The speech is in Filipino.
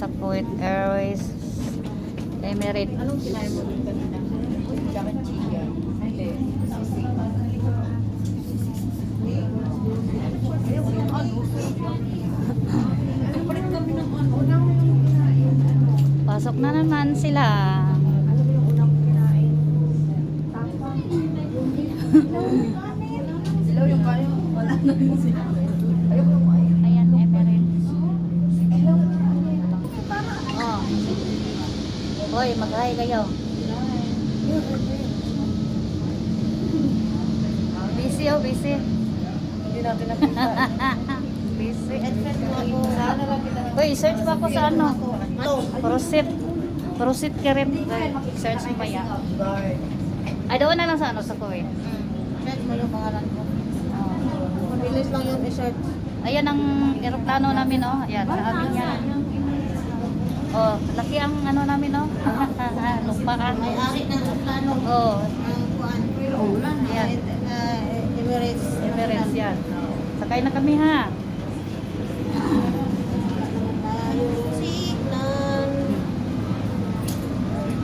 sa Kuwait Airways, Emirates. Anong kinain mo dun kanina? Jacket chicken. Hindi. Ayaw ko yung ano. Palit kami ng ano. Unang kinain. Pasok na naman sila. Ano ba yung unang kinain? Tapang. Dilaw yung kanin. Wala na yung sinabi. Ayaw ko yung kain. Ayan, Emirates. Oh. Hoy, mag-hi kayo. Busy oh, busy. Hindi natin nakita. Busy. Sana lang kita. Hoy, search ba ako sa ano? Prosit. Prosit ka rin. Search mo ba yan? Guard. Ay, doon na lang sa ano, sa Kuwait. Search mo yung pangalan ko. Mabilis lang yung i-search. Ayan ang eroplano namin, oh. Ayan, sa amin yan. Oh, laki ang ano namin, oh. Lumpaan. May-ari ng aeroplano. Oh, Ang kuan. Yan. Emirates. Emirates yan. Sakay na kami, ha.